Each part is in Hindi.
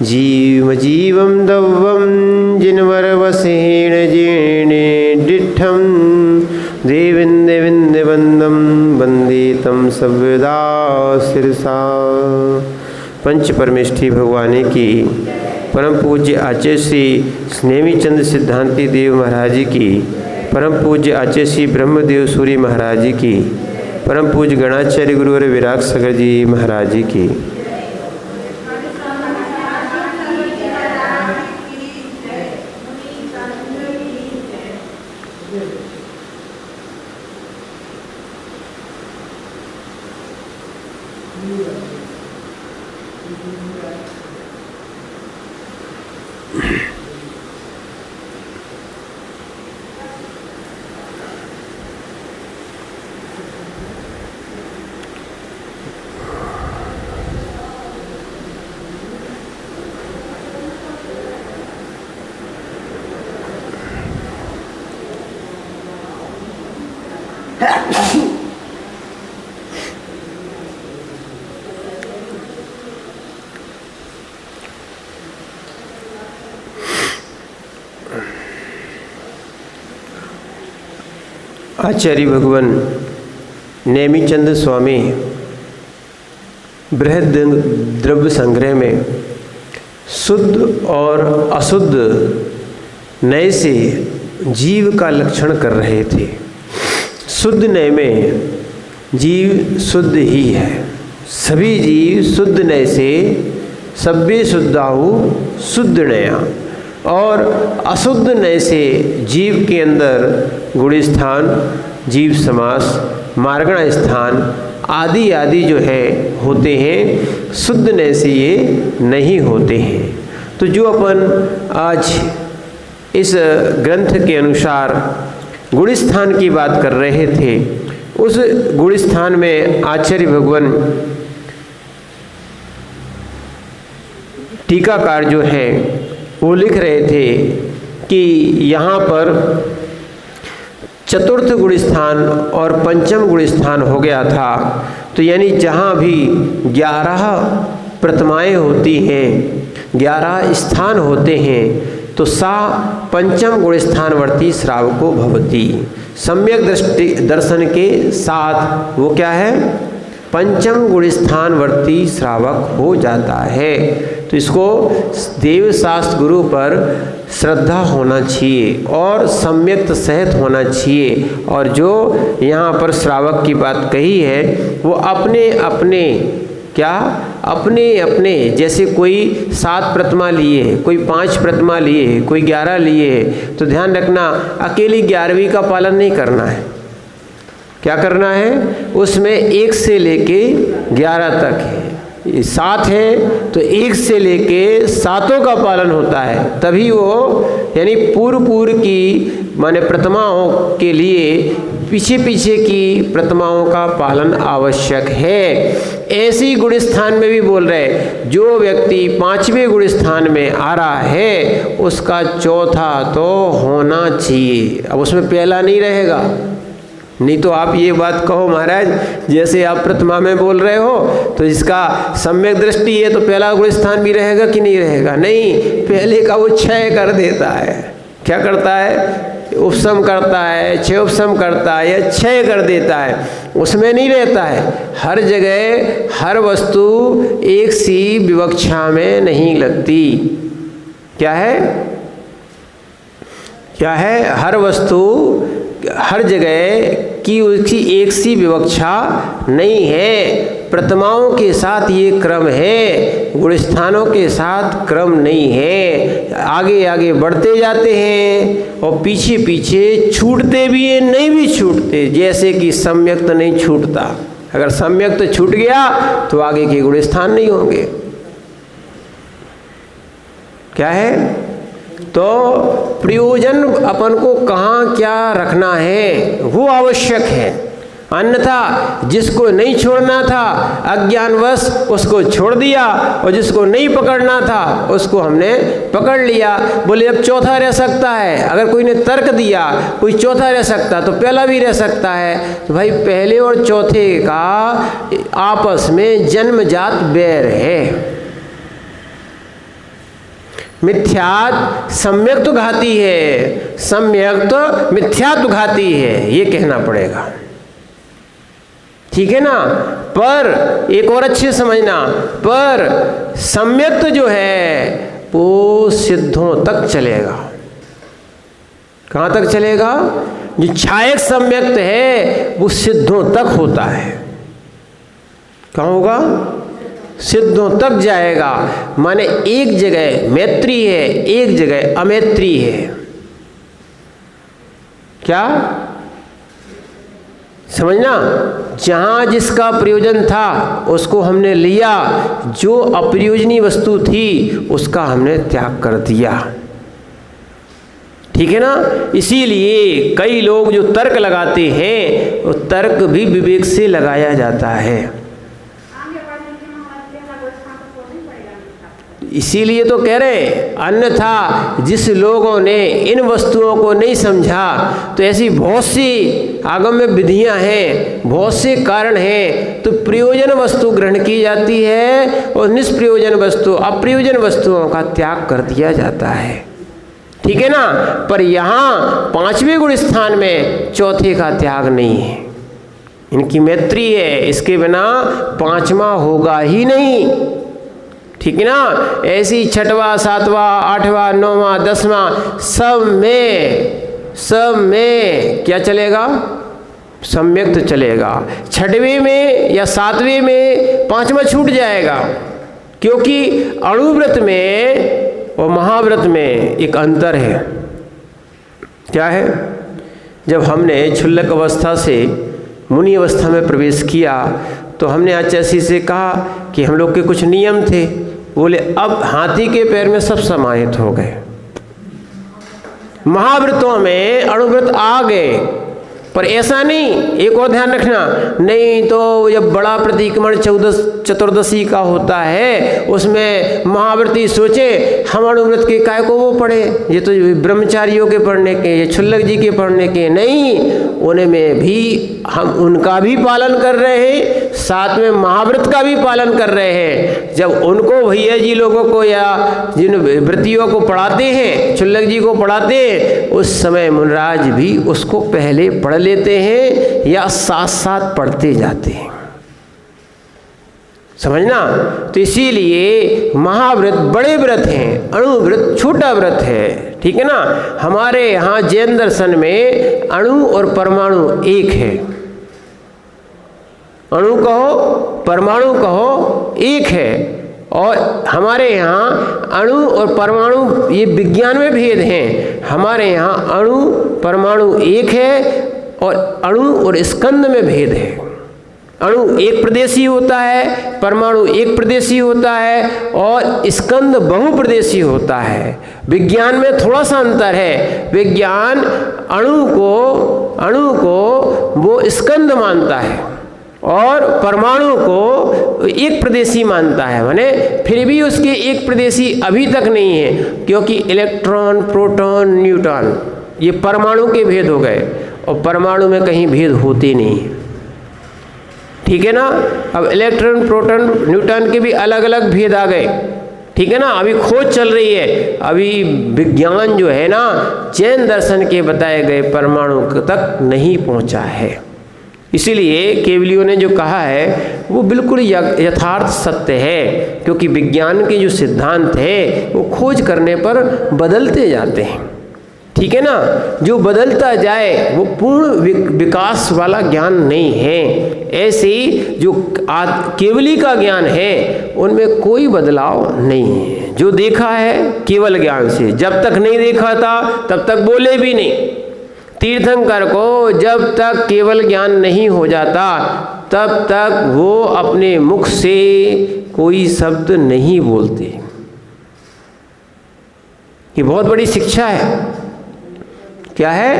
जीव जीवं दव्वं जिनवरवसेण जीर्णे डिठं देविंदेविंदेवंदं वंदे तं सव्यदा शिरसा। पंच परमेष्ठी भगवान की परम पूज्य आचार्य श्री स्नेमीचंद सिद्धांति देव महाराज जी की, परम पूज्य आचार्य श्री ब्रह्मदेव सूरी महाराज जी की, परम पूज्य गणाचार्य गुरुवर विराग सागर जी महाराज जी की। आचार्य भगवान नेमीचंद स्वामी बृहद द्रव्य संग्रह में शुद्ध और अशुद्ध नए से जीव का लक्षण कर रहे थे। शुद्ध नए में जीव शुद्ध ही है, सभी जीव शुद्ध नए से सभ्य शुद्धाहु शुद्ध नया, और अशुद्ध नए से जीव के अंदर गुण स्थान, जीव समास, मार्गण स्थान आदि आदि जो है होते हैं, शुद्ध नए से ये नहीं होते हैं। तो जो अपन आज इस ग्रंथ के अनुसार गुण स्थान की बात कर रहे थे, उस गुण स्थान में आचार्य भगवान टीकाकार जो है वो लिख रहे थे कि यहाँ पर चतुर्थ गुण स्थान और पंचम गुण स्थान हो गया था। तो यानी जहाँ भी 11 प्रतिमाएँ होती हैं, 11 स्थान होते हैं, तो सा पंचम गुण स्थानवर्ती श्रावको भवति। सम्यक दृष्टि दर्शन के साथ वो क्या है, पंचम गुण स्थानवर्ती श्रावक हो जाता है। तो इसको देव शास्त्र गुरु पर श्रद्धा होना चाहिए और सम्यक सहत होना चाहिए। और जो यहाँ पर श्रावक की बात कही है वो अपने अपने क्या, अपने अपने, जैसे कोई 7 प्रतिमा लिए है, कोई 5 प्रतिमा लिए है, कोई 11 लिए है, तो ध्यान रखना अकेली 11वीं का पालन नहीं करना है। क्या करना है, उसमें 1 से लेके 11 तक है, 7 है तो 1 से लेके 7 का पालन होता है, तभी वो यानी पूर्व की माने प्रतिमाओं के लिए पीछे पीछे की प्रतिमाओं का पालन आवश्यक है। ऐसी गुण स्थान में भी बोल रहे, जो व्यक्ति 5वें गुण स्थान में आ रहा है उसका चौथा तो होना चाहिए। अब उसमें पहला नहीं रहेगा, नहीं तो आप ये बात कहो महाराज जैसे आप प्रतिमा में बोल रहे हो तो इसका सम्यक दृष्टि है तो पहला गुण स्थान भी रहेगा कि नहीं रहेगा, नहीं, पहले का वो क्षय कर देता है। क्या करता है, उपसम करता है, क्षय उपसम करता है या क्षय कर देता है, उसमें नहीं रहता है। हर जगह हर वस्तु एक सी विवक्षा में नहीं लगती। क्या है, क्या है, हर वस्तु हर जगह की उसकी एक सी विवक्षा नहीं है। प्रतिमाओं के साथ ये क्रम है, गुण स्थानों के साथ क्रम नहीं है। आगे आगे बढ़ते जाते हैं और पीछे पीछे छूटते भी हैं, नहीं भी छूटते, जैसे कि सम्यक तो नहीं छूटता। अगर सम्यक तो छूट गया तो आगे के गुण स्थान नहीं होंगे। क्या है, तो प्रयोजन अपन को कहाँ क्या रखना है वो आवश्यक है। अन्यथा जिसको नहीं छोड़ना था अज्ञानवश उसको छोड़ दिया, और जिसको नहीं पकड़ना था उसको हमने पकड़ लिया। बोले अब चौथा रह सकता है, अगर कोई ने तर्क दिया कोई चौथा रह सकता तो पहला भी रह सकता है, तो भाई पहले और चौथे का आपस में जन्मजात बैर है। मिथ्यात् सम्यक तो घाती है, सम्यक तो मिथ्यात् घाती है, ये कहना पड़ेगा। ठीक है ना। पर एक और अच्छे समझना, पर सम्यक जो है वो सिद्धों तक चलेगा। कहाँ तक चलेगा? जो छायक सम्यक्त है वो सिद्धों तक होता है। कहाँ होगा? सिद्धों तक जाएगा। माने एक जगह मैत्री है, एक जगह अमैत्री है। क्या समझना? जहाँ जिसका प्रयोजन था उसको हमने लिया, जो अप्रयोजनीय वस्तु थी उसका हमने त्याग कर दिया। ठीक है ना। इसीलिए कई लोग जो तर्क लगाते हैं वो तर्क भी विवेक से लगाया जाता है। इसीलिए तो कह रहे हैं, अन्यथा जिस लोगों ने इन वस्तुओं को नहीं समझा तो ऐसी बहुत सी आगम में विधियां हैं, बहुत से कारण हैं, तो प्रयोजन वस्तु ग्रहण की जाती है और निष्प्रयोजन वस्तु, अप्रयोजन वस्तुओं का त्याग कर दिया जाता है। ठीक है ना। पर यहाँ पांचवें गुण स्थान में चौथे का त्याग नहीं है। इनकी मैत्री है, इसके बिना पांचवा होगा ही नहीं। ठीक है ना। ऐसी छठवां, सातवां, आठवां, नौवां, दसवां सब में क्या चलेगा? सम्यक तो चलेगा। छठवें में या सातवें में पांचवा छूट जाएगा, क्योंकि अणुव्रत में और महाव्रत में एक अंतर है। क्या है? जब हमने क्षुल्लक अवस्था से मुनि अवस्था में प्रवेश किया तो हमने आचार्य से कहा कि हम लोग के कुछ नियम थे। बोले अब हाथी के पैर में सब समाहित हो गए। महाव्रतों में अणुव्रत आ गए, पर ऐसा नहीं। एक और ध्यान रखना, नहीं तो जब बड़ा प्रतिक्रमण चतुर्दशी का होता है उसमें महाव्रती सोचे हम अणुव्रत के काय को वो पढ़े, ये तो ब्रह्मचारियों के पढ़ने के, ये क्षुल्लक जी के पढ़ने के। नहीं, उनमें भी हम उनका भी पालन कर रहे हैं, साथ में महाव्रत का भी पालन कर रहे हैं। जब उनको भैया जी लोगों को या जिन व्रतियों को पढ़ाते हैं, क्षुल्लक जी को पढ़ाते हैं, उस समय मुनराज भी उसको पहले पढ़ लेते हैं या साथ साथ पढ़ते जाते हैं। समझना। तो इसीलिए महाव्रत बड़े व्रत हैं, अणुव्रत छोटा व्रत है। ठीक है ना। हमारे यहाँ जैन दर्शन में अणु और परमाणु एक है। अणु कहो परमाणु कहो एक है। और हमारे यहाँ अणु और परमाणु ये विज्ञान में भेद हैं। हमारे यहाँ अणु परमाणु एक है और अणु और स्कंद में भेद है। अणु एक प्रदेशी होता है, परमाणु एक प्रदेशी होता है और स्कंद बहुप्रदेशी होता है। विज्ञान में थोड़ा सा अंतर है। विज्ञान अणु को वो स्कंद मानता है और परमाणु को एक प्रदेशी मानता है। माने फिर भी उसके एक प्रदेशी अभी तक नहीं है, क्योंकि इलेक्ट्रॉन, प्रोटॉन, न्यूट्रॉन ये परमाणु के भेद हो गए और परमाणु में कहीं भेद होते नहीं। ठीक है ना। अब इलेक्ट्रॉन, प्रोटॉन, न्यूट्रॉन के भी अलग अलग भेद आ गए। ठीक है ना। अभी खोज चल रही है। अभी विज्ञान जो है ना जैन दर्शन के बताए गए परमाणु तक नहीं पहुंचा है। इसीलिए केवलियों ने जो कहा है वो बिल्कुल यथार्थ सत्य है, क्योंकि विज्ञान के जो सिद्धांत है वो खोज करने पर बदलते जाते हैं। ठीक है ना। जो बदलता जाए वो पूर्ण विकास वाला ज्ञान नहीं है। ऐसे ही जो केवली का ज्ञान है उनमें कोई बदलाव नहीं है। जो देखा है केवल ज्ञान से, जब तक नहीं देखा था तब तक बोले भी नहीं। तीर्थंकर को जब तक केवल ज्ञान नहीं हो जाता तब तक वो अपने मुख से कोई शब्द नहीं बोलते। ये बहुत बड़ी शिक्षा है। क्या है?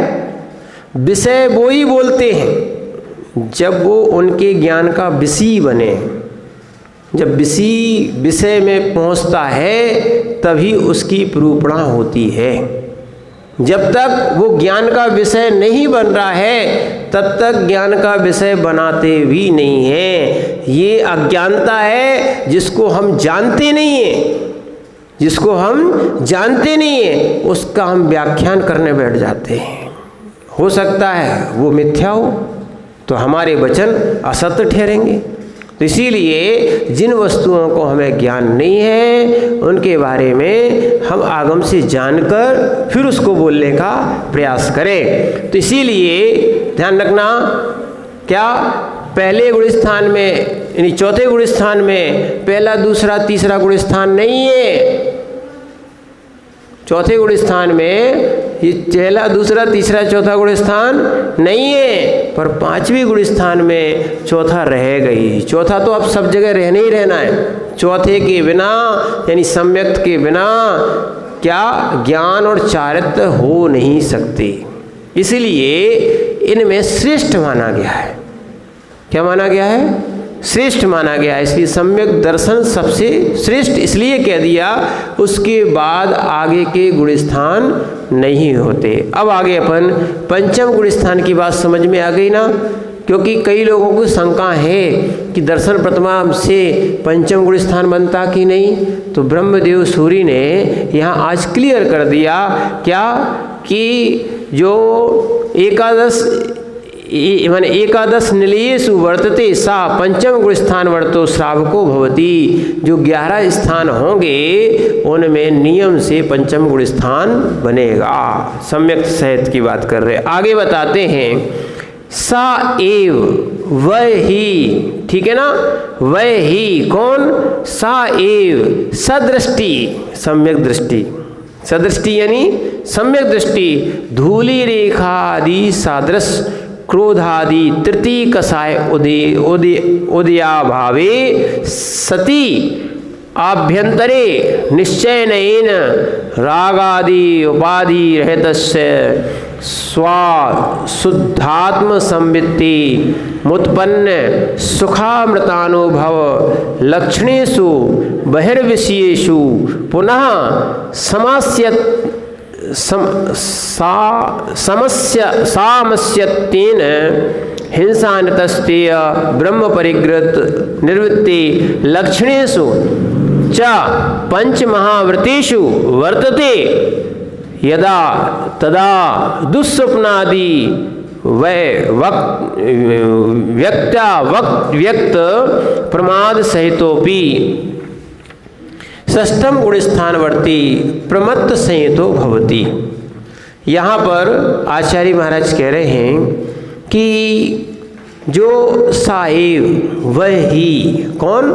विषय वो ही बोलते हैं जब वो उनके ज्ञान का विषय बने। जब विषय में पहुंचता है तभी उसकी प्रूपणा होती है। जब तक वो ज्ञान का विषय नहीं बन रहा है तब तक ज्ञान का विषय बनाते भी नहीं है। ये अज्ञानता है जिसको हम जानते नहीं हैं। जिसको हम जानते नहीं हैं उसका हम व्याख्यान करने बैठ जाते हैं। हो सकता है वो मिथ्या हो तो हमारे वचन असत्य ठहरेंगे। तो इसीलिए जिन वस्तुओं को हमें ज्ञान नहीं है उनके बारे में हम आगम से जानकर फिर उसको बोलने का प्रयास करें। तो इसीलिए ध्यान रखना, क्या पहले गुण स्थान में यानी चौथे गुण स्थान में पहला दूसरा तीसरा गुण स्थान नहीं है। चौथे गुण स्थान में ये पहला दूसरा तीसरा चौथा गुण स्थान नहीं है, पर पांचवी गुण स्थान में चौथा रहेगा ही। चौथा तो अब सब जगह रहना ही रहना है। चौथे के बिना यानी सम्यक्त के बिना क्या ज्ञान और चारित्र्य हो नहीं सकते। इसलिए इनमें श्रेष्ठ माना गया है। क्या माना गया है? श्रेष्ठ माना गया है। इसलिए सम्यक दर्शन सबसे श्रेष्ठ इसलिए कह दिया, उसके बाद आगे के गुण स्थान नहीं होते। अब आगे अपन पंचम गुण स्थान की बात समझ में आ गई ना, क्योंकि कई लोगों को शंका है कि दर्शन प्रथमा से पंचम गुण स्थान बनता कि नहीं। तो ब्रह्मदेव सूरी ने यहाँ आज क्लियर कर दिया क्या कि जो एकादश निलयेषु वर्तते सा पंचम गुण स्थान वर्तो श्रावको भवति। जो 11 स्थान होंगे उनमें नियम से पंचम गुण स्थान बनेगा। सम्यक सहित की बात कर रहे। आगे बताते हैं सा एव वह ही, ठीक है ना, वह ही कौन? सा एव सदृष्टि, सम्यक दृष्टि। सदृष्टि यानी सम्यक दृष्टि। धूलि रेखा आदि सादृश क्रोधादि तृतीय कसाय उदयाभावे सति आभ्यंतरे निश्चयनेन रागादि उपाधि रहितस्य शुद्धात्म संवित्ति मुत्पन्न सुखामृतानुभव लक्षणेषु बहिर्विषयेषु पुनः सामस्यत्तेन हिंसानतस्तेय ब्रह्म परिग्रत निवृत्ति लक्षणेषु च पंचमहाव्रतेषु वर्तते यदा तदा दुःस्वप्नादि व्यक्त प्रमाद सहितोपि षष्ठम गुण स्थानवर्ती प्रमत्त संहितो भवति। यहाँ पर आचार्य महाराज कह रहे हैं कि जो साएव वह ही कौन?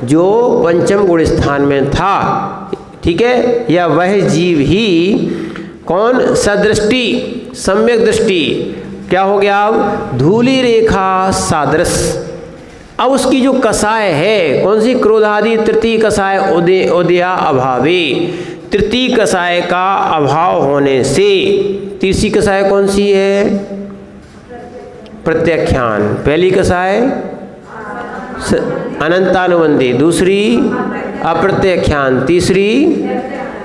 जो पंचम गुण स्थान में था, ठीक है, या वह जीव ही कौन? सदृष्टि, सम्यक दृष्टि। क्या हो गया? अब धूलि रेखा सादृश। अब उसकी जो कसाय है कौन सी? क्रोधादि तृतीय कसाय उदया अभावे। तृतीय कसाय का अभाव होने से तीसरी कसाय कौन सी है? प्रत्याख्यान। पहली कसाय अनंतानुबंधी, दूसरी अप्रत्याख्यान, तीसरी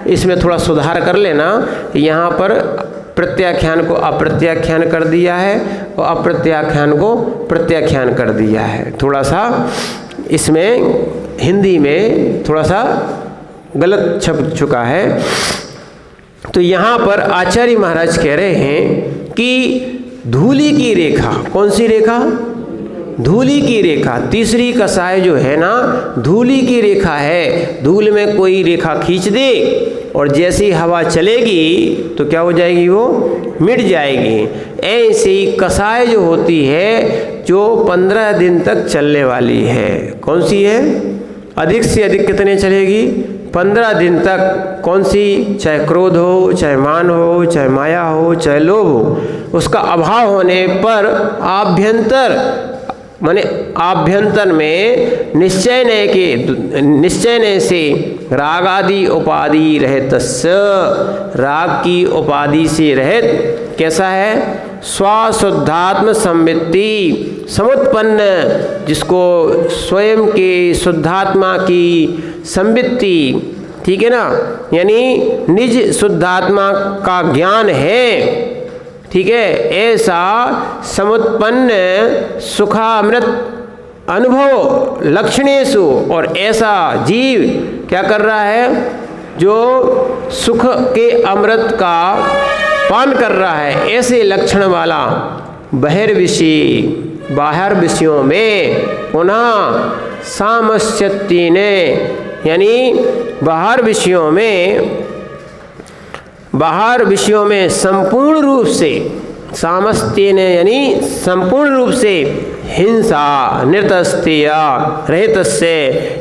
इसमें थोड़ा सुधार कर लेना। यहाँ पर प्रत्याख्यान को अप्रत्याख्यान कर दिया है और अप्रत्याख्यान को प्रत्याख्यान कर दिया है। थोड़ा सा इसमें हिंदी में थोड़ा सा गलत छप चुका है। तो यहाँ पर आचार्य महाराज कह रहे हैं कि धूलि की रेखा, कौन सी रेखा? धूलि की रेखा। तीसरी कसाय जो है ना धूलि की रेखा है। धूल में कोई रेखा खींच दे और जैसी हवा चलेगी तो क्या हो जाएगी? वो मिट जाएगी। ऐसे ही कसाय जो होती है जो 15 दिन तक चलने वाली है, कौन सी है? अधिक से अधिक कितने चलेगी? 15 दिन तक। कौन सी? चाहे क्रोध हो, चाहे मान हो, चाहे माया हो, चाहे लोभ हो, उसका अभाव होने पर आभ्यंतर में निश्चय से राग आदि उपाधि रहित, राग की उपाधि से रहित कैसा है? स्वशुद्धात्म संवित्ति समुत्पन्न, जिसको स्वयं के शुद्धात्मा की संवित्ति, ठीक है ना, यानी निज शुद्धात्मा का ज्ञान है, ठीक है, ऐसा समुत्पन्न सुखामृत अनुभव लक्षणेषु। और ऐसा जीव क्या कर रहा है? जो सुख के अमृत का पान कर रहा है, ऐसे लक्षण वाला बहिर्विषय, बाहर विषयों में पुनः सामस्यति ने, यानी बाहर विषयों में संपूर्ण रूप से, सामस्त्य ने यानी संपूर्ण रूप से हिंसा, निरतस्त्य रहितस्य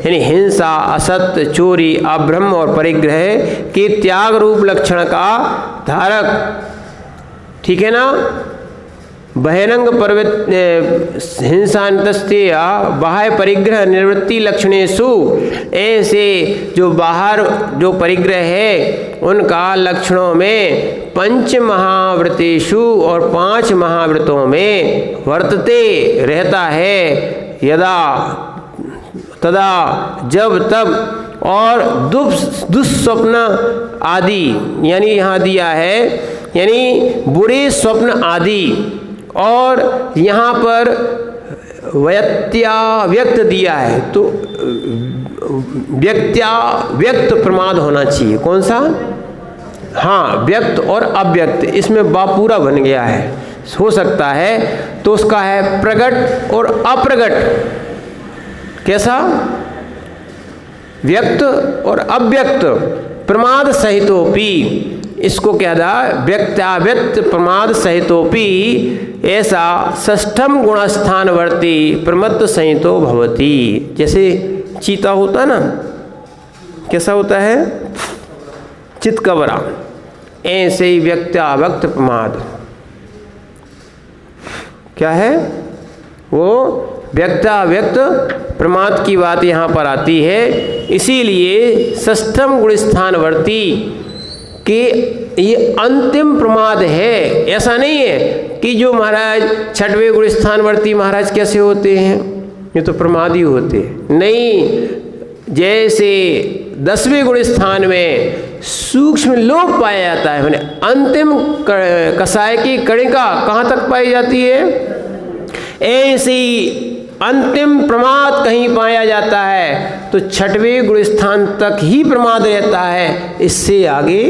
यानी हिंसा, असत्य, चोरी, अभ्रम और परिग्रह के त्याग रूप लक्षण का धारक, ठीक है ना। बहिरंग हिंसा निरतस्त्य बाह्य परिग्रह निवृत्ति लक्षणेषु, ऐसे जो बाहर जो परिग्रह है उनका लक्षणों में पंच महाव्रतेषु और 5 महाव्रतों में वर्तते रहता है, यदा तदा जब तब, और दुस्वप्न आदि, यानी यहाँ दिया है यानी बुरे स्वप्न आदि, और यहाँ पर व्यक्त दिया है, तो व्यक्त प्रमाद होना चाहिए। कौन सा? हाँ, व्यक्त और अव्यक्त, इसमें बा पूरा बन गया है, हो सकता है तो उसका है प्रगट और अप्रगट। कैसा? व्यक्त और अव्यक्त प्रमाद सहितोपि, इसको क्या था? व्यक्ताव्यक्त प्रमाद सहितोपि ऐसा षष्ठम गुणस्थानवर्ती प्रमत्त संहितो भवति। जैसे चीता होता ना, कैसा होता है? चितकबरा, ऐसे ही व्यक्ताव्यक्त प्रमाद क्या है? वो व्यक्ताव्यक्त प्रमाद की बात यहाँ पर आती है। इसीलिए षष्ठम गुणस्थानवर्ती कि ये अंतिम प्रमाद है। ऐसा नहीं है कि जो महाराज 6वें गुणस्थानवर्ती महाराज कैसे होते हैं, ये तो प्रमाद ही होते हैं। नहीं, जैसे 10वें गुणस्थान में सूक्ष्म लोप पाया जाता है, मैंने अंतिम कसाय की कणिका कहाँ तक पाई जाती है, ऐसी अंतिम प्रमाद कहीं पाया जाता है तो 6वें गुणस्थान तक ही प्रमाद रहता है, इससे आगे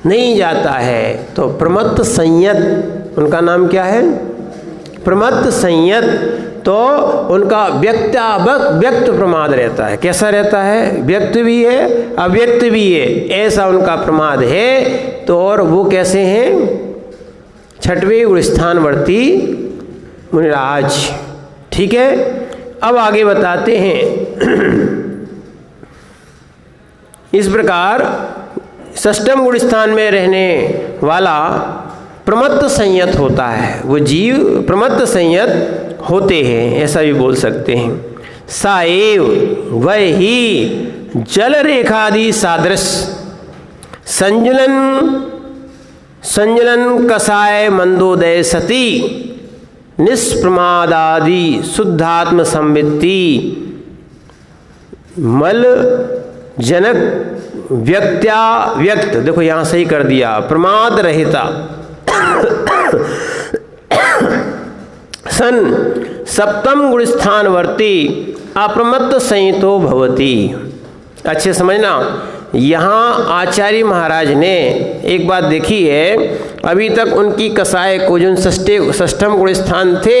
नहीं जाता है। तो प्रमत्त संयत उनका नाम क्या है? प्रमत्त संयत। तो उनका व्यक्त प्रमाद रहता है। कैसा रहता है? व्यक्त भी है अव्यक्त भी है, ऐसा उनका प्रमाद है। तो और वो कैसे हैं? 6वें गुणस्थानवर्ती मुनिराज। ठीक है, अब आगे बताते हैं। इस प्रकार षष्ठम गुणस्थान में रहने वाला प्रमत्त संयत होता है, वो जीव प्रमत्त संयत होते हैं, ऐसा भी बोल सकते हैं। साएव वह ही जल रेखादि सादृश संजलन कसाय मंदोदय सती निष्प्रमादादि शुद्धात्म संवित्ति मल जनक व्यक्त, देखो यहाँ सही कर दिया, प्रमाद रहिता सन सप्तम गुणस्थानवर्ती अप्रमत्त संहितो भवति। अच्छे समझना, यहाँ आचार्य महाराज ने एक बात देखी है, अभी तक उनकी कसाय को जो षष्ठम गुणस्थान थे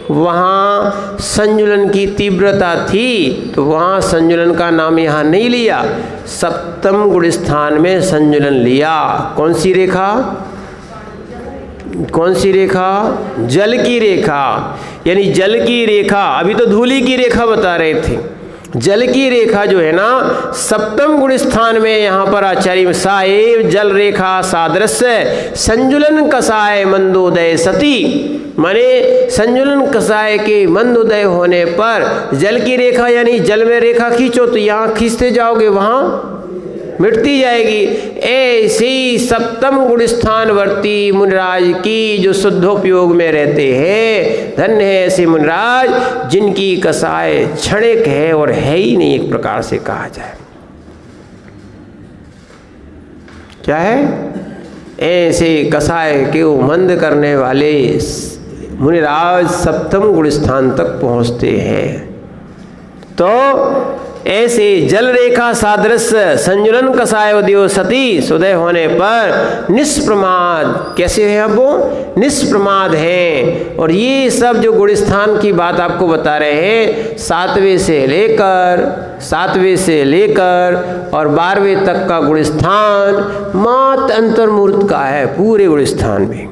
वहाँ संजुलन की तीव्रता थी, तो वहाँ संजुलन का नाम यहाँ नहीं लिया, सप्तम गुणस्थान में संजुलन लिया। कौन सी रेखा? कौन सी रेखा? जल की रेखा, यानी जल की रेखा। अभी तो धूली की रेखा बता रहे थे, जल की रेखा जो है ना सप्तम गुणस्थान में यहाँ पर आचार्य साएव जल रेखा सादृश्य संजुलन कसाय मंदोदय सती, माने संजुलन कसाय के मंदोदय होने पर जल की रेखा, यानी जल में रेखा खींचो तो यहाँ खींचते जाओगे वहाँ मिटती जाएगी। ऐसी सप्तम गुणस्थानवर्ती मुनिराज की जो शुद्धोपयोग में रहते हैं, धन्य है ऐसे मुनिराज जिनकी कसाय क्षणिक है और है ही नहीं, एक प्रकार से कहा जाए। क्या है? ऐसे कसाय के मंद करने वाले मुनिराज सप्तम गुणस्थान तक पहुँचते हैं। तो ऐसे जल रेखा सादृश संजुलन कसाय उदयो सती सुदय होने पर निष्प्रमाद, कैसे है अब वो निष्प्रमाद है। और ये सब जो गुण स्थान की बात आपको बता रहे हैं, 7वें से लेकर और 12वें तक का गुण स्थान मात्र अंतर्मूर्त का है। पूरे गुण स्थान में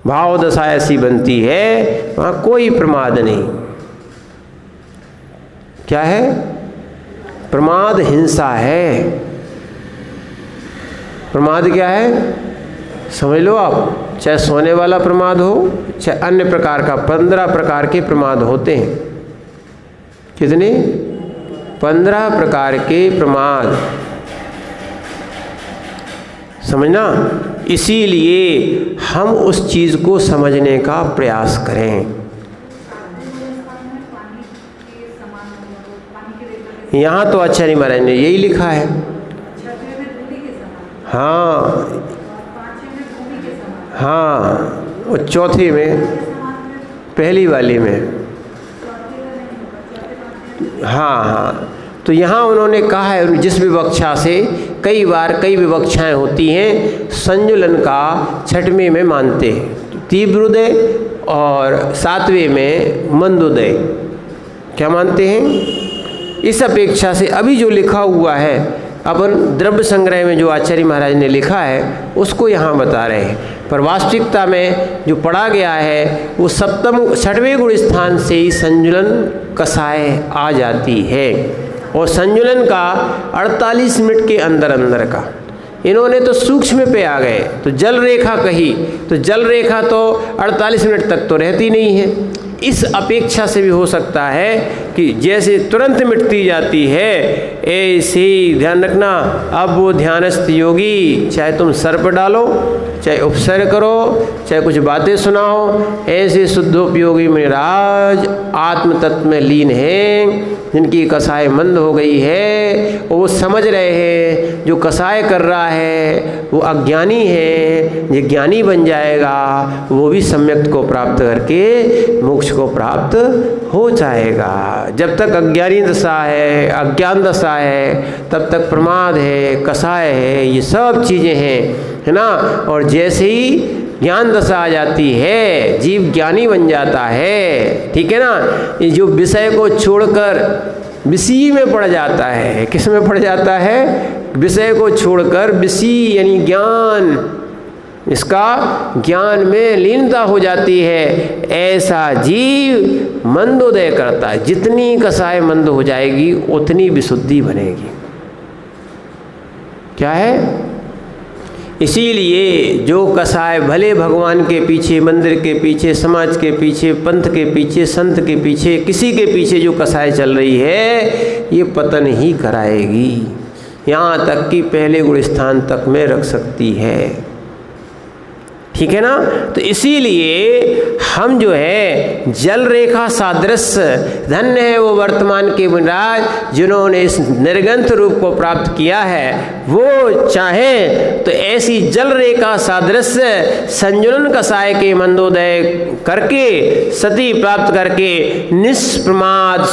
भाव दशा ऐसी बनती है, वहाँ कोई प्रमाद नहीं। क्या है? प्रमाद हिंसा है। प्रमाद क्या है समझ लो आप, चाहे सोने वाला प्रमाद हो, चाहे अन्य प्रकार का। 15 प्रकार के प्रमाद होते हैं। कितने? 15 प्रकार के प्रमाद, समझना। इसीलिए हम उस चीज़ को समझने का प्रयास करें। यहाँ तो आचार्य महाराज ने यही लिखा है। हाँ हाँ, वो चौथी में, पहली वाली में। हाँ हाँ, तो यहाँ उन्होंने कहा है जिस विवक्षा से कई बार कई विवक्षाएं होती हैं, संजुलन का 6वें में मानते हैं तीव्रोदय और 7वें में मंदोदय। क्या मानते हैं? इस अपेक्षा से अभी जो लिखा हुआ है अपन द्रव्य संग्रह में जो आचार्य महाराज ने लिखा है उसको यहाँ बता रहे हैं। पर वास्तविकता में जो पढ़ा गया है वो 6वें गुण स्थान से ही संजुलन कसाय आ जाती है। और संजुलन का 48 मिनट के अंदर अंदर का, इन्होंने तो सूक्ष्म पे आ गए, तो जल रेखा कही, तो जल रेखा तो 48 मिनट तक तो रहती नहीं है। इस अपेक्षा से भी हो सकता है कि जैसे तुरंत मिटती जाती है, ऐसे ध्यान रखना। अब वो ध्यानस्थ योगी चाहे तुम सर पर डालो, चाहे उपसर्ग करो, चाहे कुछ बातें सुनाओ, ऐसे शुद्धोपयोगी महाराज आत्म तत्व में लीन हैं, जिनकी कसाय मंद हो गई है। वो समझ रहे हैं जो कसाय कर रहा है वो अज्ञानी है, ये ज्ञानी बन जाएगा, वो भी सम्यक को प्राप्त करके मोक्ष को प्राप्त हो जाएगा। जब तक अज्ञानी दशा है, अज्ञान दशा है, तब तक प्रमाद है, कसाय है, ये सब चीज़ें हैं, है ना। और जैसे ही ज्ञान दशा आ जाती है, जीव ज्ञानी बन जाता है, ठीक है ना। ये जो विषय को छोड़कर विषय में पड़ जाता है, किस में पड़ जाता है? विषय को छोड़कर विषय यानी ज्ञान, इसका ज्ञान में लीनता हो जाती है, ऐसा जीव मंदोदय करता है। जितनी कसाय मंद हो जाएगी उतनी विशुद्धि बनेगी। क्या है? इसीलिए जो कसाय भले भगवान के पीछे, मंदिर के पीछे, समाज के पीछे, पंथ के पीछे, संत के पीछे, किसी के पीछे जो कसाय चल रही है, ये पतन ही कराएगी, यहाँ तक कि पहले गुण स्थान तक में रख सकती है। ठीक है ना। तो इसीलिए हम जो है जल रेखा सादृश, धन्य है वो वर्तमान के मुनिराज जिन्होंने इस निर्गंथ रूप को प्राप्त किया है। वो चाहे तो ऐसी जल रेखा सादृश संजुलन कसाय के मंदोदय करके, सती प्राप्त करके, निष्प्रमाद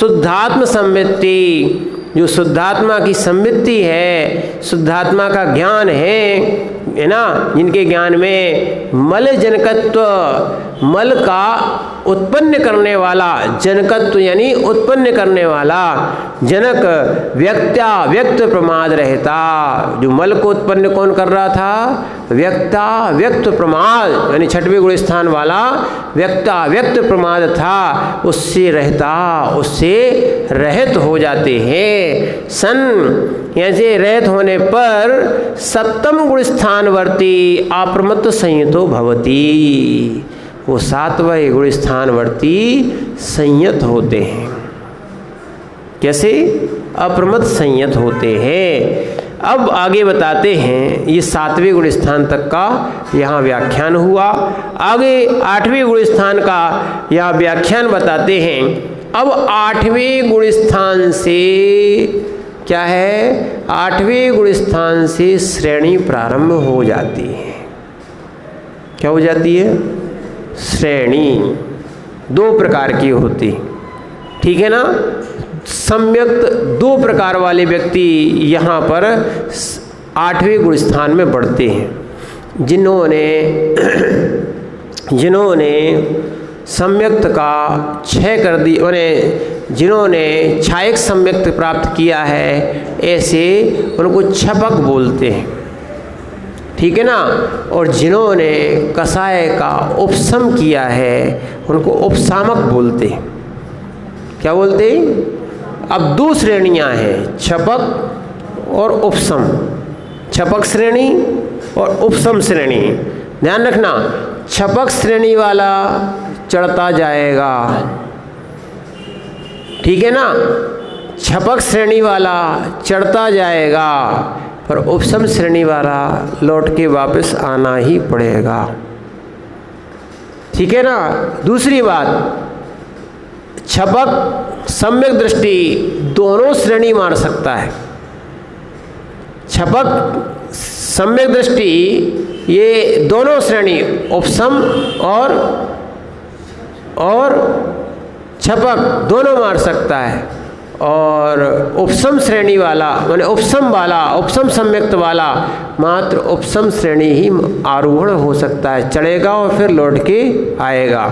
शुद्धात्म संवित्ति, जो शुद्धात्मा की संवित्ति है, शुद्धात्मा का ज्ञान है ना, जिनके ज्ञान में मल जनकत्व, मल का उत्पन्न करने वाला, जनकत्व यानी उत्पन्न करने वाला, जनक व्यक्ता व्यक्त प्रमाद रहता। जो मल को उत्पन्न कौन कर रहा था? व्यक्ता व्यक्त प्रमाद, यानी 6वें गुण स्थान वाला व्यक्ता व्यक्त प्रमाद था, उससे रहता, उससे रहित हो जाते हैं। सन ऐसे रहित होने पर 7वें गुण स्थानवर्ती अप्रमत्त संयतो भवति, वो 7वें गुण स्थानवर्ती संयत होते हैं। कैसे? अप्रमत्त संयत होते हैं। अब आगे बताते हैं, ये 7वें गुण स्थान तक का यहाँ व्याख्यान हुआ। आगे 8वें गुण स्थान का यहाँ व्याख्यान बताते हैं। अब 8वें गुण स्थान से क्या है? 8वें गुण स्थान से श्रेणी प्रारंभ हो जाती है। क्या हो जाती है? श्रेणी 2 प्रकार की होती, ठीक है ना। सम्यक्त 2 प्रकार वाले व्यक्ति यहाँ पर 8वें गुण स्थान में बढ़ते हैं। जिन्होंने सम्यक्त का क्षय कर दी, उन्हें जिन्होंने क्षायक सम्यक्त प्राप्त किया है, ऐसे उनको छपक बोलते हैं, ठीक है ना। और जिन्होंने कषाय का उपशम किया है उनको उपशामक बोलते हैं। क्या बोलते हैं? अब 2 श्रेणियां हैं, छपक और उपशम। छपक श्रेणी और उपशम श्रेणी। ध्यान रखना, छपक श्रेणी वाला चढ़ता जाएगा, ठीक है ना। छपक श्रेणी वाला चढ़ता जाएगा, पर उपशम श्रेणी वाला लौट के वापस आना ही पड़ेगा, ठीक है ना। दूसरी बात, छपक सम्यक दृष्टि दोनों श्रेणी मार सकता है। छपक सम्यक दृष्टि ये दोनों श्रेणी, उपशम और छपक दोनों मार सकता है। और उपशम श्रेणी वाला माने उपशम सम्यक्त वाला मात्र उपशम श्रेणी ही आरोहण हो सकता है, चढ़ेगा और फिर लौट के आएगा।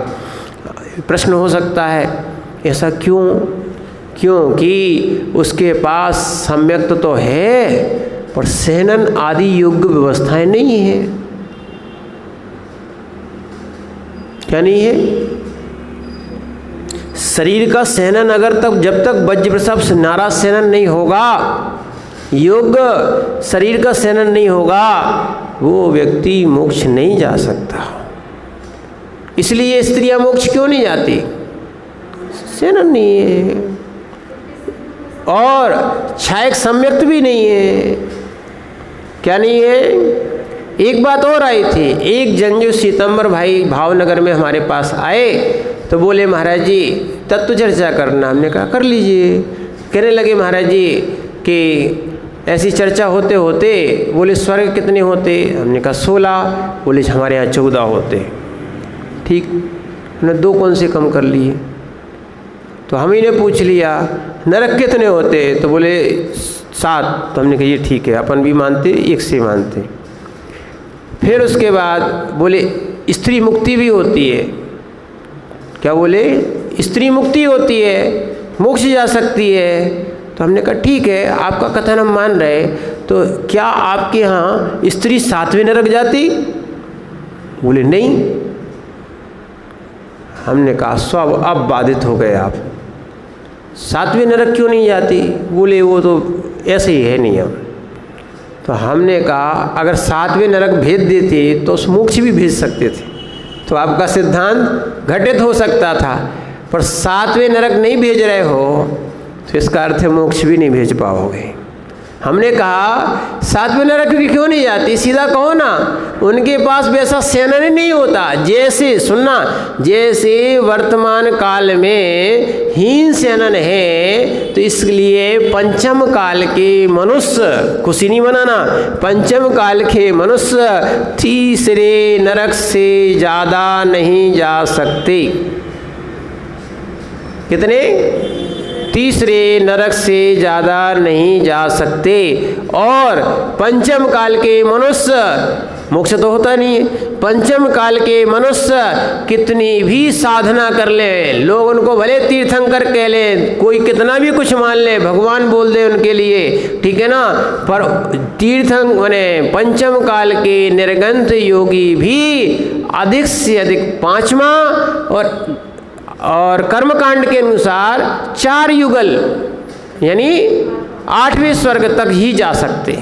प्रश्न हो सकता है ऐसा क्यों? क्योंकि उसके पास सम्यक्त तो है पर सहनन आदि योग्य व्यवस्थाएं नहीं है। क्या नहीं है? शरीर का सहनन अगर जब तक वज्र प्रसव नारा सहनन नहीं होगा, योग्य शरीर का सहनन नहीं होगा, वो व्यक्ति मोक्ष नहीं जा सकता। इसलिए स्त्रियां मोक्ष क्यों नहीं जाती? सहनन नहीं है और क्षायक सम्यक्त भी नहीं है। क्या नहीं है? एक बात और आई थी, एक जन जो सीतम्बर भाई भावनगर में हमारे पास आए तो बोले महाराज जी तत्व चर्चा करना। हमने कहा कर लीजिए। कहने लगे महाराज जी कि ऐसी चर्चा होते होते बोले स्वर्ग कितने होते? हमने कहा 16। बोले हमारे यहाँ 14 होते। ठीक, हमने 2 कौन से कम कर लिए। तो हम ही ने पूछ लिया नरक कितने होते? तो बोले 7। तो हमने कहा ये ठीक है, अपन भी मानते, एक से मानते। फिर उसके बाद बोले स्त्री मुक्ति भी होती है। क्या बोले? स्त्री मुक्ति होती है, मोक्ष जा सकती है। तो हमने कहा ठीक है, आपका कथन हम मान रहे, तो क्या आपके यहाँ स्त्री 7वें नरक जाती? बोले नहीं। हमने कहा स्व अब बाधित हो गए आप, 7वें नरक क्यों नहीं जाती? बोले वो तो ऐसे ही है नियम। तो हमने कहा अगर 7वें नरक भेज देते तो उस मोक्ष भी भेज सकते थे, तो आपका सिद्धांत घटित हो सकता था। पर 7वें नरक नहीं भेज रहे हो तो इसका अर्थ है मोक्ष भी नहीं भेज पाओगे। हमने कहा 7वें नरक क्यों नहीं जाती? सीधा कहो ना, उनके पास वैसा सेनन ही नहीं होता। जैसे सुनना, जैसे वर्तमान काल में हीन सेनन है, तो इसलिए पंचम काल के मनुष्य, खुशी नहीं मनाना, पंचम काल के मनुष्य तीसरे नरक से ज़्यादा नहीं जा सकते। कितने? तीसरे नरक से ज़्यादा नहीं जा सकते। और पंचम काल के मनुष्य, मोक्ष तो होता नहीं है, पंचम काल के मनुष्य कितनी भी साधना कर ले, लोग उनको भले तीर्थंकर कह लें, कोई कितना भी कुछ मान ले, भगवान बोल दे उनके लिए, ठीक है ना, पर तीर्थंक माने पंचम काल के निर्गंथ योगी भी अधिक से अधिक 5वां और कर्मकांड के अनुसार 4 युगल यानी 8वें स्वर्ग तक ही जा सकते।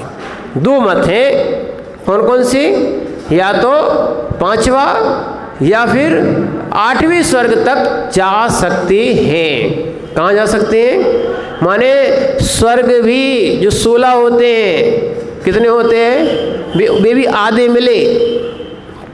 2 मत हैं, कौन कौन से? या तो 5वां या फिर 8वें स्वर्ग तक जा सकते हैं। कहाँ जा सकते हैं? माने स्वर्ग भी जो 16 होते हैं, कितने होते हैं? वे भी आधे मिले।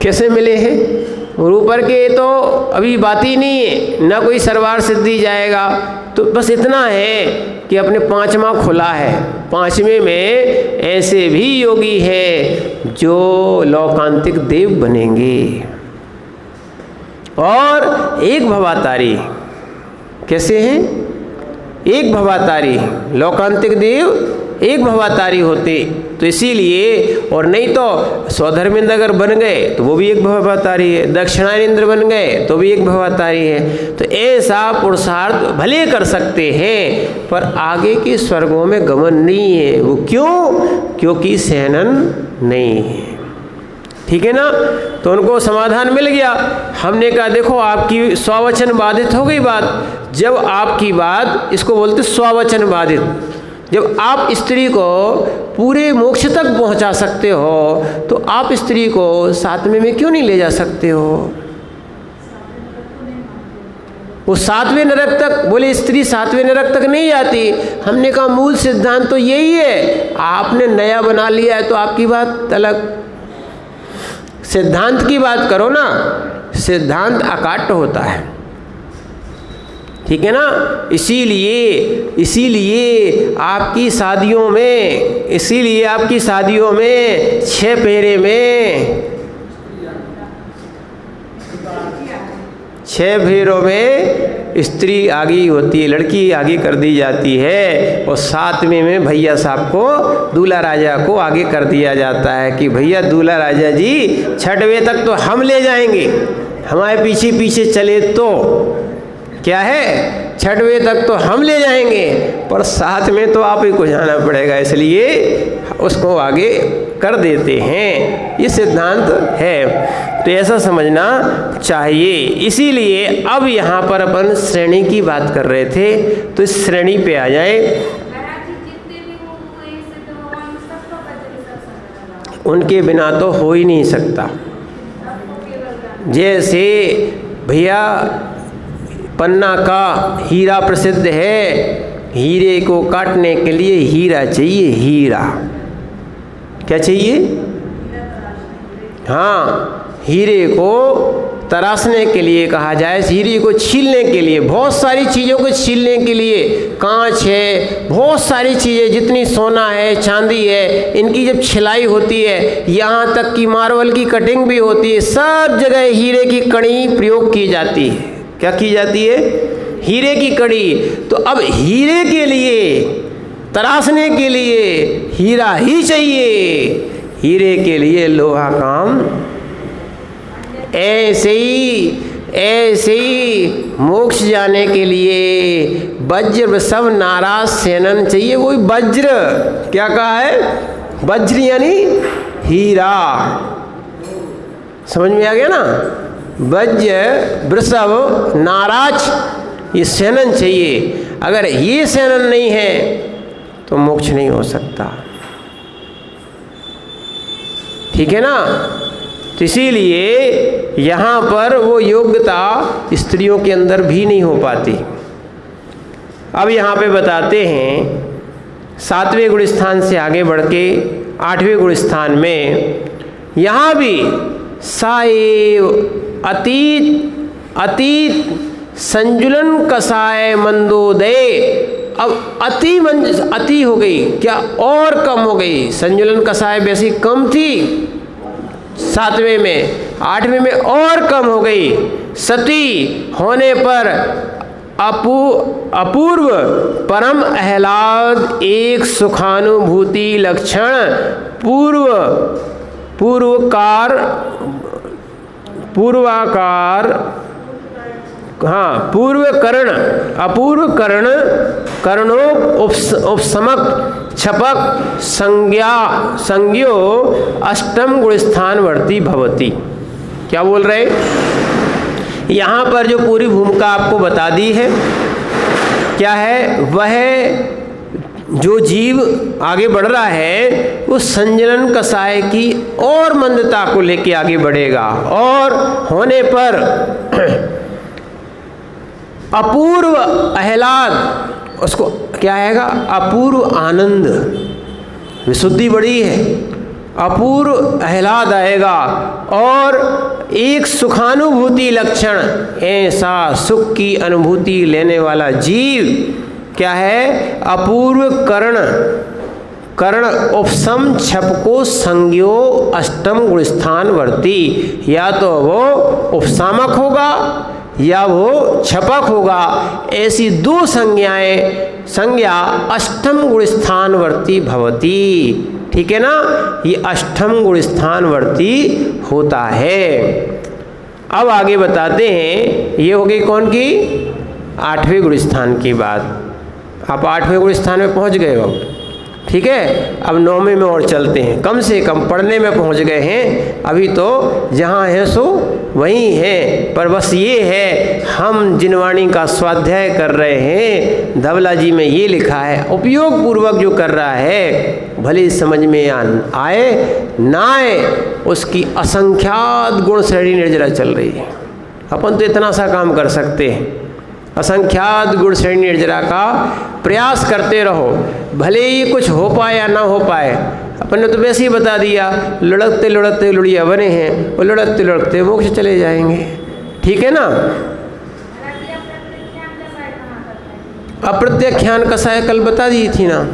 कैसे मिले हैं? और ऊपर के तो अभी बात ही नहीं है, ना कोई सरवार सिद्धि जाएगा। तो बस इतना है कि अपने 5वां खुला है, 5वें में ऐसे भी योगी है जो लौकांतिक देव बनेंगे। और एक भवातारी कैसे हैं? एक भवातारी, लोकांतिक देव एक भवातारी होते। तो इसीलिए, और नहीं तो स्वधर्मेंद्र अगर बन गए तो वो भी एक भवातारी है, दक्षिणायनेंद्र बन गए तो भी एक भवातारी है। तो ऐसा पुरुषार्थ भले कर सकते हैं पर आगे के स्वर्गों में गमन नहीं है। वो क्यों? क्योंकि सहनन नहीं है। ठीक है ना? तो उनको समाधान मिल गया। हमने कहा देखो आपकी स्ववचन बाधित हो गई बात। जब आपकी बात, इसको बोलते स्ववचन बाधित, जब आप स्त्री को पूरे मोक्ष तक पहुंचा सकते हो तो आप स्त्री को सातवें में क्यों नहीं ले जा सकते हो? वो सातवें नरक तक, बोले स्त्री सातवें नरक तक नहीं जाती। हमने कहा मूल सिद्धांत तो यही है, आपने नया बना लिया है तो आपकी बात अलग। सिद्धांत की बात करो ना, सिद्धांत अकाट्य होता है। ठीक है ना? इसीलिए आपकी शादियों में 6 फेरे में 6 फेरों में स्त्री आगे होती है, लड़की आगे कर दी जाती है। और 7वें में भैया साहब को, दूल्हा राजा को आगे कर दिया जाता है कि भैया दूल्हा राजा जी 6वें तक तो हम ले जाएंगे, हमारे पीछे पीछे चले तो क्या है, 6वें तक तो हम ले जाएंगे पर 7 में तो आप ही को जाना पड़ेगा, इसलिए उसको आगे कर देते हैं। ये सिद्धांत है, तो ऐसा समझना चाहिए। इसीलिए अब यहाँ पर अपन श्रेणी की बात कर रहे थे, तो इस श्रेणी पे आ जाए। उनके बिना तो हो ही नहीं सकता। जैसे भैया पन्ना का हीरा प्रसिद्ध है, हीरे को काटने के लिए हीरा चाहिए, हीरा क्या चाहिए? हाँ, हीरे को तराशने के लिए कहा जाए, हीरे को छीलने के लिए, बहुत सारी चीज़ों को छीलने के लिए, कांच है, बहुत सारी चीज़ें, जितनी सोना है, चांदी है, इनकी जब छिलाई होती है, यहाँ तक कि मार्बल की कटिंग भी होती है, सब जगह हीरे की कड़ी प्रयोग की जाती है। क्या की जाती है? हीरे की कड़ी। तो अब हीरे के लिए, तराशने के लिए हीरा ही चाहिए, हीरे के लिए लोहा काम। ऐसे ही मोक्ष जाने के लिए वज्र सब नाराज सेनन चाहिए। वही वज्र, क्या कहा है? वज्र यानी हीरा। समझ में आ गया ना? वज्र वृषभ नाराज, ये सेनन चाहिए। अगर ये सेनन नहीं है तो मोक्ष नहीं हो सकता। ठीक है ना? तो इसीलिए यहाँ पर वो योग्यता स्त्रियों के अंदर भी नहीं हो पाती। अब यहाँ पे बताते हैं 7वें गुण स्थान से आगे बढ़ के 8वें गुण स्थान में, यहाँ भी साएव अतीत संजुलन कसाय मंदोदय। अब अति हो गई, क्या और कम हो गई? संजुलन कसाय वैसी कम थी 7वें में, 8वें में और कम हो गई। सती होने पर अपूर्व परम आह्लाद एक सुखानुभूति लक्षण अपूर्व करण कर्णो उपसमक छपक संज्ञो अष्टम गुणस्थान वर्ती भवती। क्या बोल रहे? यहाँ पर जो पूरी भूमिका आपको बता दी है, क्या है? वह जो जीव आगे बढ़ रहा है वो संजनन कसाय की और मंदता को लेके आगे बढ़ेगा, और होने पर अपूर्व आह्लाद, उसको क्या आएगा? अपूर्व आनंद, विशुद्धि बड़ी है, अपूर्व आह्लाद आएगा। और एक सुखानुभूति लक्षण, ऐसा सुख की अनुभूति लेने वाला जीव क्या है? अपूर्व कर्ण उपसम छपको संज्ञो अष्टम गुणस्थान वर्ती। या तो वो उपसामक होगा या वो छपक होगा। ऐसी 2 संज्ञाएं संज्ञा अष्टम गुण स्थानवर्ती भवती। ठीक है ना, ये अष्टम गुण स्थानवर्ती होता है। अब आगे बताते हैं, ये हो गई कौन की, 8वें गुण स्थान की बात। आप 8वें गुण स्थान में पहुंच गए हो। ठीक है, अब 9वें में और चलते हैं, कम से कम पढ़ने में पहुंच गए हैं। अभी तो जहाँ है सो वहीं है, पर बस ये है हम जिनवाणी का स्वाध्याय कर रहे हैं। धवला जी में ये लिखा है, उपयोग पूर्वक जो कर रहा है भले समझ में आए ना आए, उसकी असंख्यात गुण श्रेणी निर्जरा चल रही है। अपन तो इतना सा काम कर सकते हैं, असंख्यात गुण श्रेणी निर्जरा का प्रयास करते रहो, भले ही कुछ हो पाए या ना हो पाए। अपन ने तो वैसे ही बता दिया, लुढ़कते लुढ़कते लुढ़िया बने हैं, वो लुढ़कते लुढ़कते मोक्ष चले जाएंगे। ठीक है ना। अप्रत्याख्यान कसाय कल बता दी थी ना,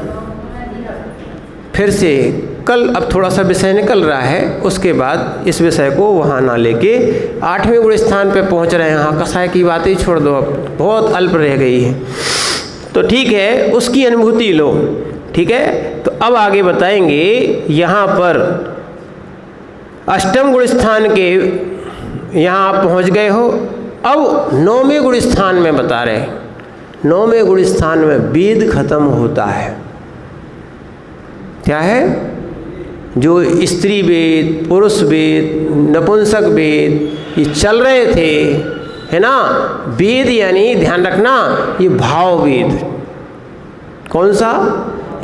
फिर से कल अब थोड़ा सा विषय निकल रहा है, उसके बाद इस विषय को वहाँ ना लेके 8वें गुण स्थान पे पहुँच रहे हैं। हाँ, कसाय की बातें ही छोड़ दो, अब बहुत अल्प रह गई है। तो ठीक है, उसकी अनुभूति लो। ठीक है, तो अब आगे बताएंगे यहाँ पर अष्टम गुण स्थान के यहाँ आप पहुँच गए हो। अब 9वें गुण स्थान में बता रहे, 9वें गुण स्थान में वेद खत्म होता है। क्या है, जो स्त्री वेद, पुरुष वेद, नपुंसक वेद ये चल रहे थे, है ना। वेद यानी ध्यान रखना, ये भाव वेद। कौन सा,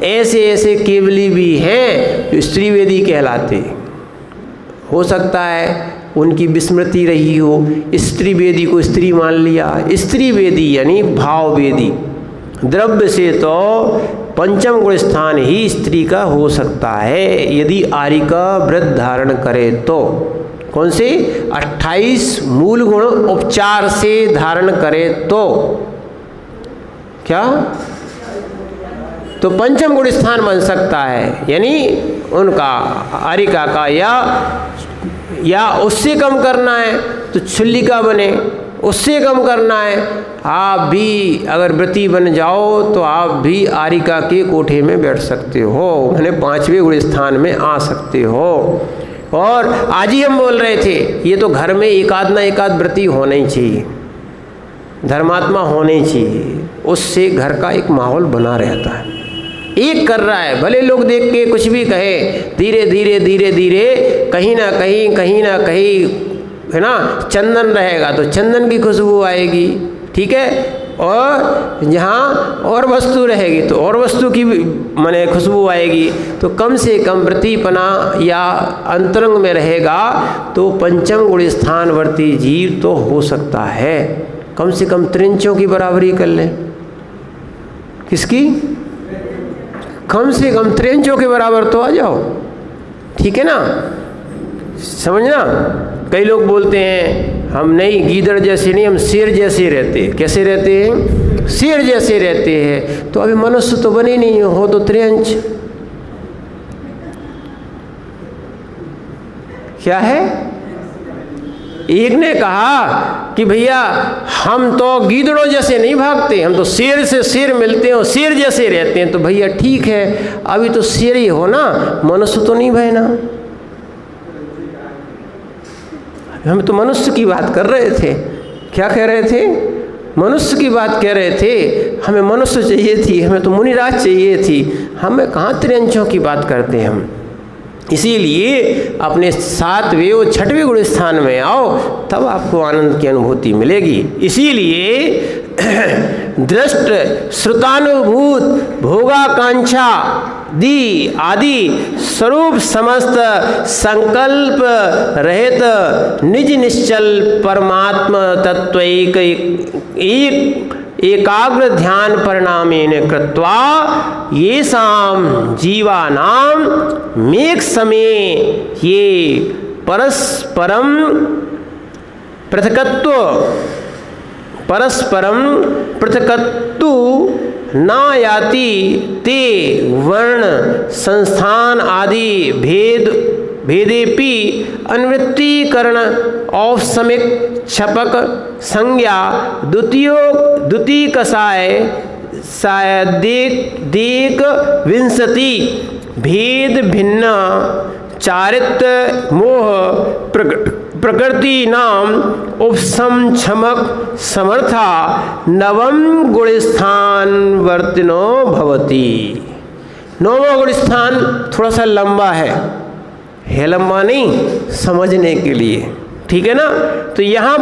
ऐसे ऐसे केवली भी हैं जो स्त्री वेदी कहलाते। हो सकता है उनकी विस्मृति रही हो, स्त्री वेदी को स्त्री मान लिया। स्त्री वेदी यानी भाव वेदी। द्रव्य से तो पंचम गुण स्थान ही स्त्री का हो सकता है, यदि आर्य का व्रत धारण करे तो। कौन से, 28 मूल गुण उपचार से धारण करे तो। क्या, तो पंचम गुण स्थान बन सकता है, यानी उनका आरिका का या उससे कम करना है तो छुल्लिका बने, उससे कम करना है। आप भी अगर व्रती बन जाओ तो आप भी आरिका के कोठे में बैठ सकते हो, यानी 5वें गुण स्थान में आ सकते हो। और आज ही हम बोल रहे थे, ये तो घर में एकाध ना एकाध व्रती होना ही चाहिए, धर्मात्मा होने ही चाहिए, उससे घर का एक माहौल बना रहता है। एक कर रहा है, भले लोग देख के कुछ भी कहे, धीरे धीरे धीरे धीरे कहीं ना कहीं है ना, चंदन रहेगा तो चंदन की खुशबू आएगी। ठीक है, और जहाँ और वस्तु रहेगी तो और वस्तु की माने खुशबू आएगी। तो कम से कम व्रतीपना या अंतरंग में रहेगा तो पंचम गुण स्थानवर्ती जीव तो हो सकता है। कम से कम त्रिंचों की बराबरी कर ले। किसकी, कम से कम त्रिंचों के बराबर तो आ जाओ। ठीक है ना, समझना। कई लोग बोलते हैं हम नहीं, गीदड़ जैसे नहीं, हम शेर जैसे रहते हैं। कैसे रहते हैं, शेर जैसे रहते हैं। तो अभी मनुष्य तो बने नहीं हो तो त्रिंच क्या है। एक ने कहा कि भैया हम तो गीदड़ों जैसे नहीं भागते, हम तो शेर से शेर मिलते हैं और शेर जैसे रहते हैं। तो भैया ठीक है, अभी तो शेर ही हो ना, मनुष्य तो नहीं भय ना। हम तो मनुष्य की बात कर रहे थे। क्या कह रहे थे, मनुष्य की बात कह रहे थे। हमें मनुष्य चाहिए थी, हमें तो मुनिराज चाहिए थी, हमें कहाँ त्रिंचों की बात करते हैं हम। इसीलिए अपने 7वें और 6वें गुण स्थान में आओ, तब आपको आनंद की अनुभूति मिलेगी। इसीलिए दृष्ट श्रुतानुभूत भोगाकांक्षा दी आदि स्वरूप समस्त संकल्प रहित निज निश्चल परमात्म तत्वैक एकाग्र ध्यान परिणामेन कृत्वा येषां जीवानां मेघ समय ये परस्परम पृथकत्व न याति ते वर्ण संस्थान आदि भेदेपि अनुवृत्तिकरण औपसमिक छपक संज्ञा द्वितीय कसाय सायदिक विंशति भेद भिन्न चारित्र मोह प्रकृति नाम उपशम क्षमक समर्था नवम गुणस्थान वर्तिनो भवति। नौवां गुणस्थान थोड़ा सा लंबा है लंबा नहीं, समझने के लिए, ठीक है ना। तो यहाँ